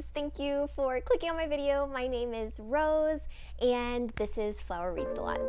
Thank you for clicking on my video. My name is Rose, and this is Flower Reads a Lot.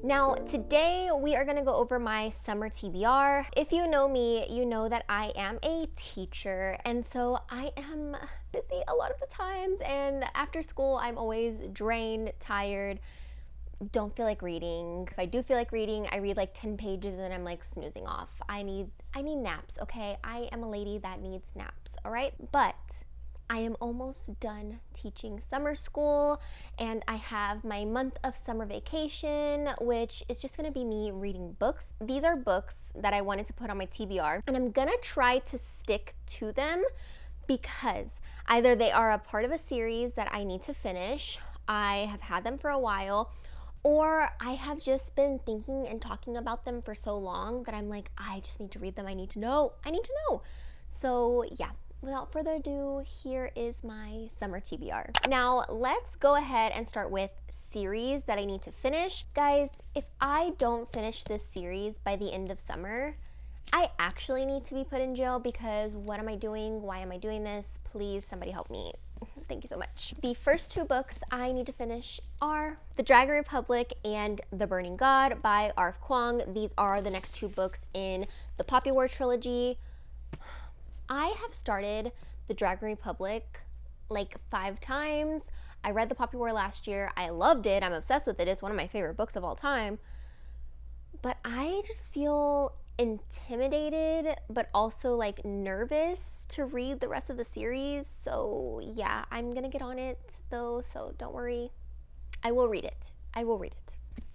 Now, today we are going to go over my summer TBR. If you know me, you know that I am a teacher, and so I am busy a lot of the times, and after school I'm always drained, tired, don't feel like reading. If I do feel like reading, I read like 10 pages and then I'm like snoozing off. I need naps, okay? I am a lady that needs naps, all right? But I am almost done teaching summer school, and I have my month of summer vacation, which is just gonna be me reading books. These are books that I wanted to put on my TBR, and I'm gonna try to stick to them because either they are a part of a series that I need to finish, I have had them for a while, or I have just been thinking and talking about them for so long that I'm like, I just need to read them. I need to know. So yeah, without further ado, here is my summer TBR. Now let's go ahead and start with series that I need to finish. Guys, if I don't finish this series by the end of summer, I actually need to be put in jail because what am I doing? Why am I doing this? Please, somebody help me. Thank you so much. The first two books I need to finish are The Dragon Republic and The Burning God by R.F. Kuang. These are the next two books in the Poppy War trilogy. I have started The Dragon Republic like 5 times. I read the Poppy War last year. I loved it. I'm obsessed with it. It's one of my favorite books of all time. But I just feel intimidated, but also like nervous to read the rest of the series. So yeah, I'm gonna get on it though, so don't worry. I will read it.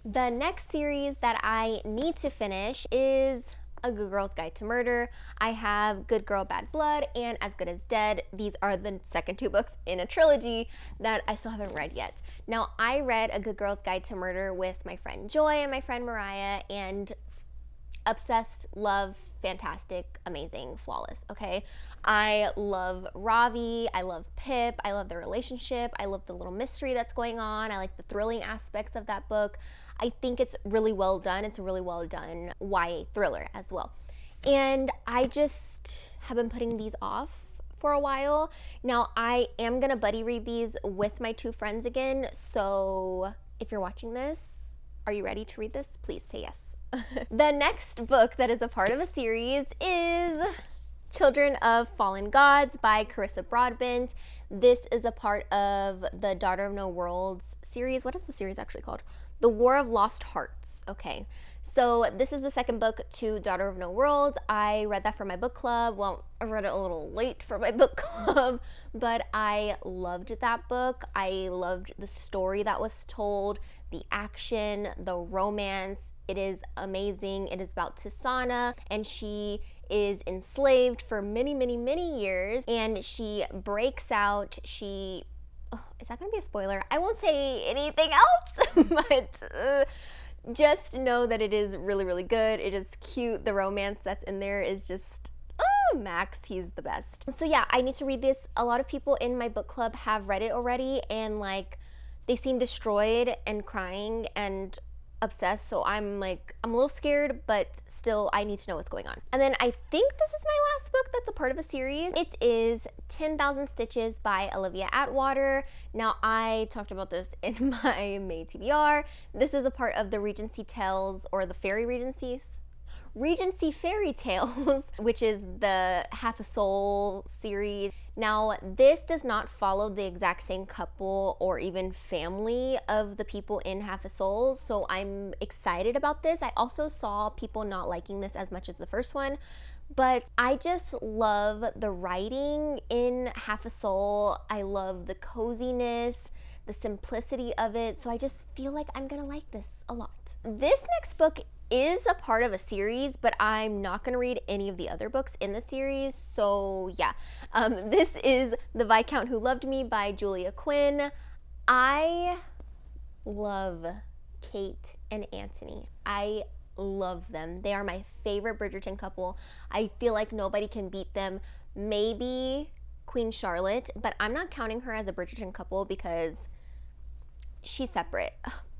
The next series that I need to finish is A Good Girl's Guide to Murder. I have Good Girl, Bad Blood and As Good as Dead. These are the second 2 books in a trilogy that I still haven't read yet. Now, I read A Good Girl's Guide to Murder with my friend Joy and my friend Mariah, and obsessed, love, fantastic, amazing, flawless, okay? I love Ravi, I love Pip, I love their relationship, I love the little mystery that's going on, I like the thrilling aspects of that book. I think it's really well done. It's a really well done YA thriller as well. And I just have been putting these off for a while. Now, I am gonna buddy read these with my 2 friends again, so if you're watching this, are you ready to read this? Please say yes. The next book that is a part of a series is Children of Fallen Gods by Carissa Broadbent. This is a part of the Daughter of No Worlds series. What is the series actually called? The War of Lost Hearts. Okay, so this is the second book to Daughter of No Worlds. I read that for my book club. Well, I read it a little late for my book club, but I loved that book. I loved the story that was told, the action, the romance. It is amazing. It is about Tisana, and she is enslaved for many, many, many years, and she breaks out. Is that gonna be a spoiler? I won't say anything else, but just know that it is really, really good. It is cute. The romance that's in there is just, Max, he's the best. So yeah, I need to read this. A lot of people in my book club have read it already, and like, they seem destroyed and crying and obsessed, so I'm a little scared, but still I need to know what's going on. And then I think this is my last book that's a part of a series. It is 10,000 Stitches by Olivia Atwater. Now, I talked about this in my May TBR. This is a part of the Regency Tales, or the Fairy Regency Fairy Tales, which is the Half a Soul series. Now, this does not follow the exact same couple or even family of the people in Half a Soul, so I'm excited about this. I also saw people not liking this as much as the first one, but I just love the writing in Half a Soul. I love the coziness, the simplicity of it, so I just feel like I'm gonna like this a lot. This next book is a part of a series, but I'm not going to read any of the other books in the series, so yeah. This is The Viscount Who Loved Me by Julia Quinn. I love Kate and Anthony. I love them. They are my favorite Bridgerton couple. I feel like nobody can beat them. Maybe Queen Charlotte, but I'm not counting her as a Bridgerton couple because she's separate.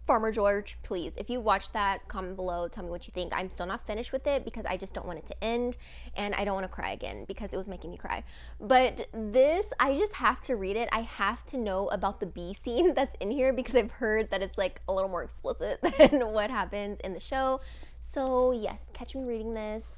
Farmer George, please, if you watched that, comment below, tell me what you think. I'm still not finished with it because I just don't want it to end, and I don't want to cry again because it was making me cry. But this, I just have to read it. I have to know about the bee scene that's in here because I've heard that it's like a little more explicit than what happens in the show. So yes, catch me reading this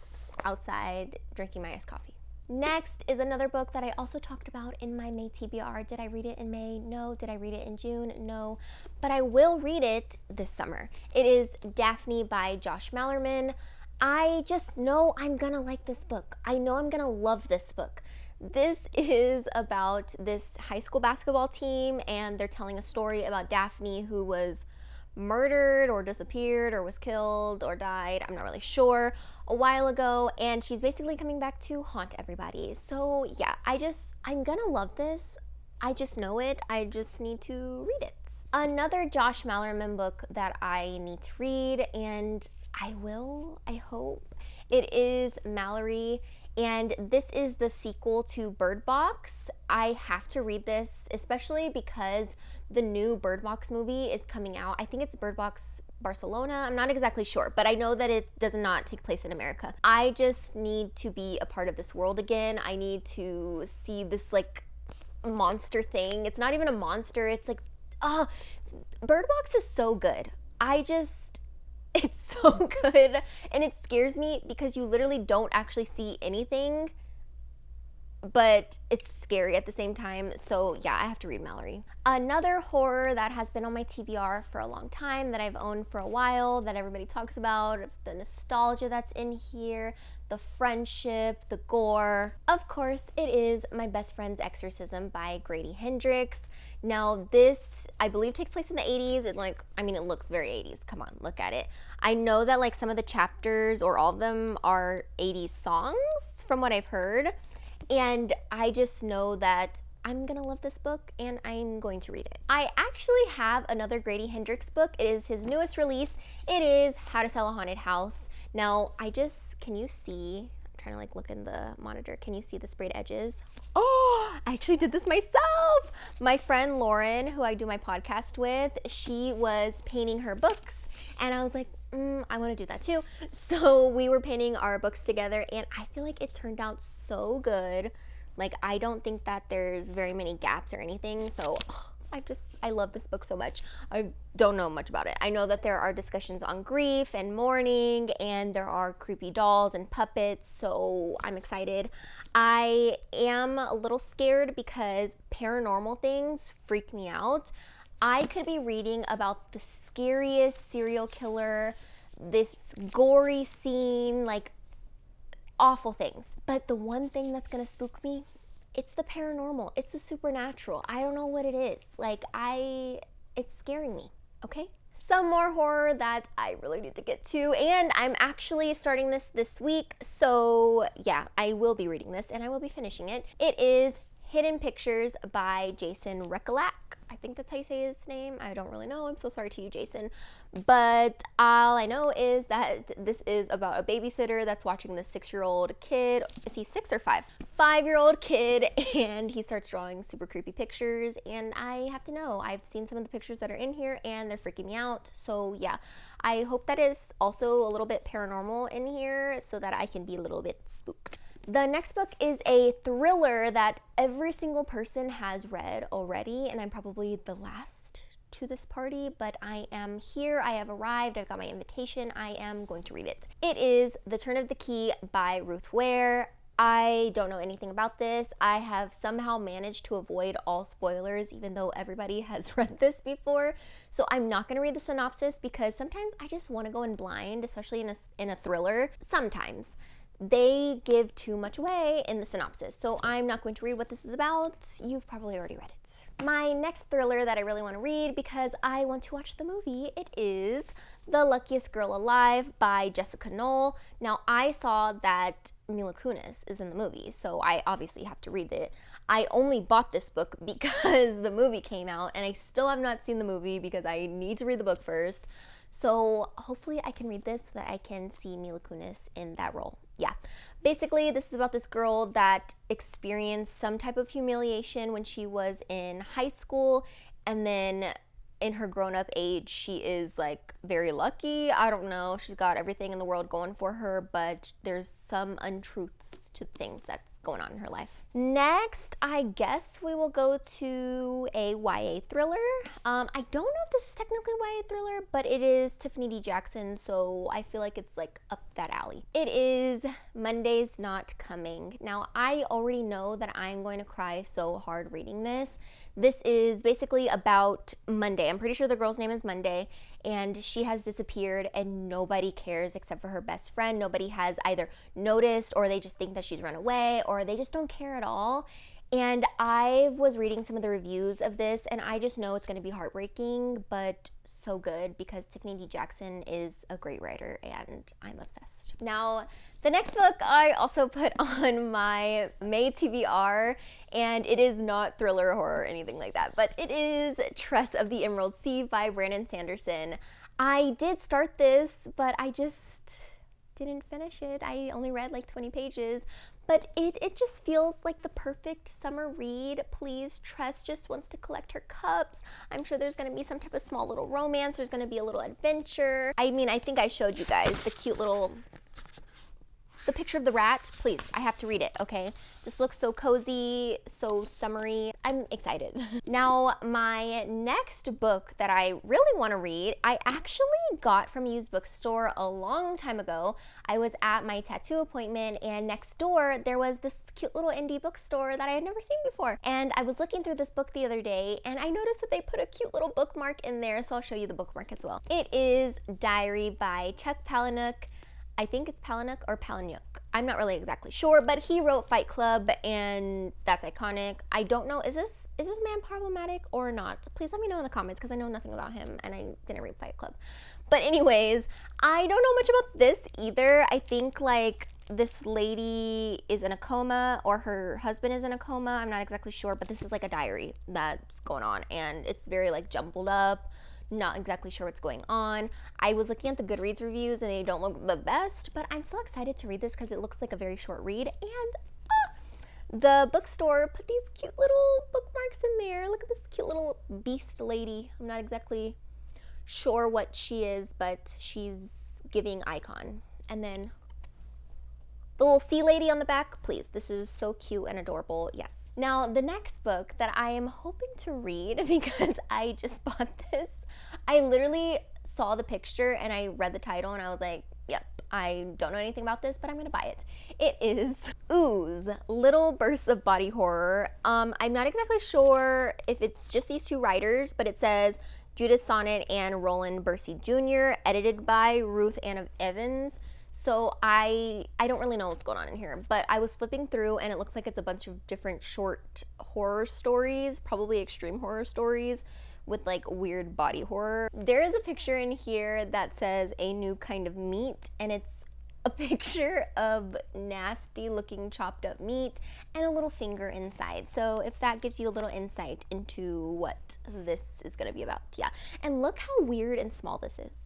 outside, drinking my iced coffee. Next is another book that I also talked about in my May TBR. Did I read it in May? No. Did I read it in June? No. But I will read it this summer. It is Daphne by Josh Malerman. I just know I'm gonna like this book. I know I'm gonna love this book. This is about this high school basketball team, and they're telling a story about Daphne, who was murdered or disappeared or was killed or died, I'm not really sure, a while ago, and she's basically coming back to haunt everybody. So yeah, I'm gonna love this. I just know it. I just need to read it. Another Josh Malerman book that I need to read, and I will, I hope, it is Malorie, and this is the sequel to Bird Box. I have to read this, especially because the new Bird Box movie is coming out. I think it's Bird Box Barcelona. I'm not exactly sure, but I know that it does not take place in America. I just need to be a part of this world again. I need to see this like monster thing. It's not even a monster. It's like, oh, Bird Box is so good. It's so good, and it scares me because you literally don't actually see anything, but it's scary at the same time. So yeah, I have to read Malorie. Another horror that has been on my TBR for a long time, that I've owned for a while, that everybody talks about, the nostalgia that's in here, the friendship, the gore. Of course, it is My Best Friend's Exorcism by Grady Hendrix. Now this, I believe, takes place in the 80s. It looks very 80s. Come on, look at it. I know that like some of the chapters, or all of them, are 80s songs from what I've heard. And I just know that I'm gonna love this book and I'm going to read it. I actually have another Grady Hendrix book. It is his newest release. It is How to Sell a Haunted House. Now, can you see, I'm trying to like look in the monitor. Can you see the sprayed edges? Oh, I actually did this myself. My friend Lauren, who I do my podcast with, she was painting her books, and I was like, I want to do that too. So we were painting our books together, and I feel like it turned out so good. Like, I don't think that there's very many gaps or anything. So I love this book so much. I don't know much about it. I know that there are discussions on grief and mourning, and there are creepy dolls and puppets, so I'm excited. I am a little scared because paranormal things freak me out. I could be reading about the scariest serial killer, this gory scene, like awful things. But the one thing that's gonna spook me, it's the paranormal, it's the supernatural. I don't know what it is. Like, it's scaring me, okay? Some more horror that I really need to get to, and I'm actually starting this week, so yeah, I will be reading this and I will be finishing it. It is Hidden Pictures by Jason Rekulak. I think that's how you say his name. I don't really know. I'm so sorry to you, Jason. But all I know is that this is about a babysitter that's watching this 6-year-old kid. Is he 6 or 5? 5-year-old kid, and he starts drawing super creepy pictures, and I have to know. I've seen some of the pictures that are in here, and they're freaking me out. So yeah, I hope that is also a little bit paranormal in here so that I can be a little bit spooked. The next book is a thriller that every single person has read already, and I'm probably the last to this party, but I am here. I have arrived. I've got my invitation. I am going to read it. It is The Turn of the Key by Ruth Ware. I don't know anything about this. I have somehow managed to avoid all spoilers, even though everybody has read this before. So I'm not going to read the synopsis because sometimes I just want to go in blind, especially in a thriller. Sometimes they give too much away in the synopsis, so I'm not going to read what this is about. You've probably already read it. My next thriller that I really want to read because I want to watch the movie, it is The Luckiest Girl Alive by Jessica Knoll. Now, I saw that Mila Kunis is in the movie, so I obviously have to read it. I only bought this book because the movie came out, and I still have not seen the movie because I need to read the book first. So hopefully I can read this so that I can see Mila Kunis in that role. Yeah, basically this is about this girl that experienced some type of humiliation when she was in high school, and then in her grown-up age, she is like very lucky. I don't know. She's got everything in the world going for her, but there's some untruths to things that's going on in her life. Next, I guess we will go to a YA thriller. I don't know if this is technically YA thriller, but it is Tiffany D. Jackson, so I feel like it's like up that alley. It is Monday's Not Coming. Now, I already know that I'm going to cry so hard reading this. This is basically about Monday. I'm pretty sure the girl's name is Monday, and she has disappeared and nobody cares except for her best friend. Nobody has either noticed, or they just think that she's run away, or they just don't care at all. And I was reading some of the reviews of this, and I just know it's going to be heartbreaking, but so good, because Tiffany D. Jackson is a great writer and I'm obsessed. Now, the next book I also put on my May TBR, and it is not thriller or horror or anything like that, but it is Tress of the Emerald Sea by Brandon Sanderson. I did start this, but I just didn't finish it. I only read like 20 pages, but it just feels like the perfect summer read. Please, Tress just wants to collect her cups. I'm sure there's gonna be some type of small little romance. There's gonna be a little adventure. I mean, I think I showed you guys the cute little, the picture of the rat. Please, I have to read it, okay? This looks so cozy, so summery. I'm excited. Now, my next book that I really want to read, I actually got from a used bookstore a long time ago. I was at my tattoo appointment, and next door there was this cute little indie bookstore that I had never seen before. And I was looking through this book the other day, and I noticed that they put a cute little bookmark in there, so I'll show you the bookmark as well. It is Diary by Chuck Palahniuk. I think it's Palahniuk or Palahniuk. I'm not really exactly sure, but he wrote Fight Club, and that's iconic. I don't know, is this man problematic or not? Please let me know in the comments, because I know nothing about him and I didn't read Fight Club. But anyways, I don't know much about this either. I think like this lady is in a coma, or her husband is in a coma. I'm not exactly sure, but this is like a diary that's going on, and it's very like jumbled up. Not exactly sure what's going on. I was looking at the Goodreads reviews and they don't look the best, but I'm still excited to read this because it looks like a very short read. And the bookstore put these cute little bookmarks in there. Look at this cute little beast lady. I'm not exactly sure what she is, but she's giving icon. And then the little sea lady on the back. Please, this is so cute and adorable. Yes. Now, the next book that I am hoping to read, because I just bought this, I literally saw the picture and I read the title and I was like, yep, I don't know anything about this, but I'm gonna buy it. It is Ooze, Little Bursts of Body Horror. I'm not exactly sure if it's just these two writers, but it says Judith Sonnet and Roland Bursey Jr., edited by Ruth Ann Evans. So I don't really know what's going on in here, but I was flipping through and it looks like it's a bunch of different short horror stories, probably extreme horror stories with like weird body horror. There is a picture in here that says A New Kind of Meat, and it's a picture of nasty looking chopped up meat and a little finger inside. So if that gives you a little insight into what this is gonna be about, yeah. And look how weird and small this is.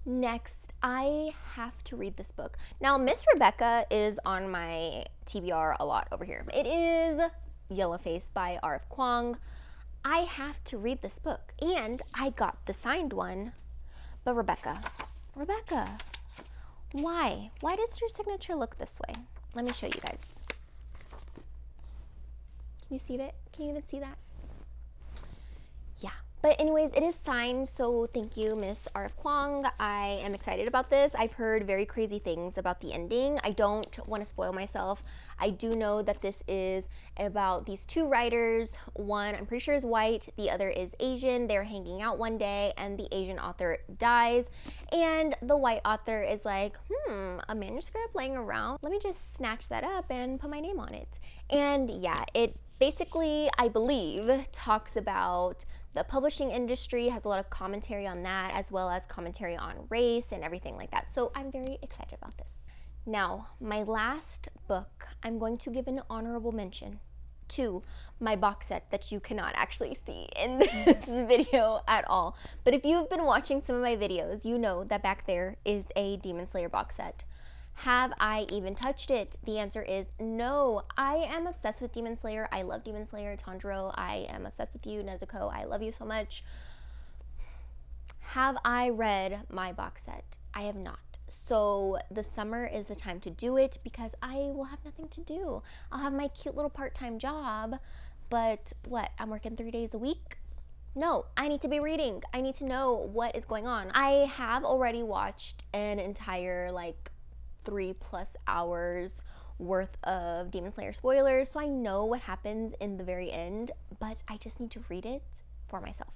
Next, I have to read this book. Now, Miss Rebecca is on my TBR a lot over here. It is Yellowface by R.F. Kuang. I have to read this book, and I got the signed one. But Rebecca, why? Why does your signature look this way? Let me show you guys. Can you see it? Can you even see that? Yeah. But anyways, it is signed, so thank you, Miss R.F. Kuang. I am excited about this. I've heard very crazy things about the ending. I don't want to spoil myself. I do know that this is about these two writers. One, I'm pretty sure, is white. The other is Asian. They're hanging out one day, and the Asian author dies. And the white author is like, a manuscript laying around. Let me just snatch that up and put my name on it. And yeah, it basically, I believe, talks about the publishing industry, has a lot of commentary on that, as well as commentary on race and everything like that. So I'm very excited about this. Now, my last book, I'm going to give an honorable mention to my box set that you cannot actually see in this video at all. But if you've been watching some of my videos, you know that back there is a Demon Slayer box set. Have I even touched it? The answer is no. I am obsessed with Demon Slayer. I love Demon Slayer. Tanjiro, I am obsessed with you. Nezuko, I love you so much. Have I read my box set? I have not. So the summer is the time to do it because I will have nothing to do. I'll have my cute little part-time job, but what? I'm working 3 days a week? No, I need to be reading. I need to know what is going on. I have already watched an entire like 3+ hours worth of Demon Slayer spoilers, so I know what happens in the very end, but I just need to read it for myself.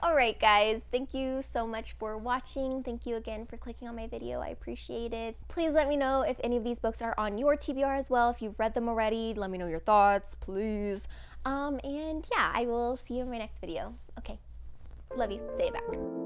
Alright guys, thank you so much for watching. Thank you again for clicking on my video. I appreciate it. Please let me know if any of these books are on your TBR as well. If you've read them already, let me know your thoughts, please. And yeah, I will see you in my next video. Okay, love you. Say it back.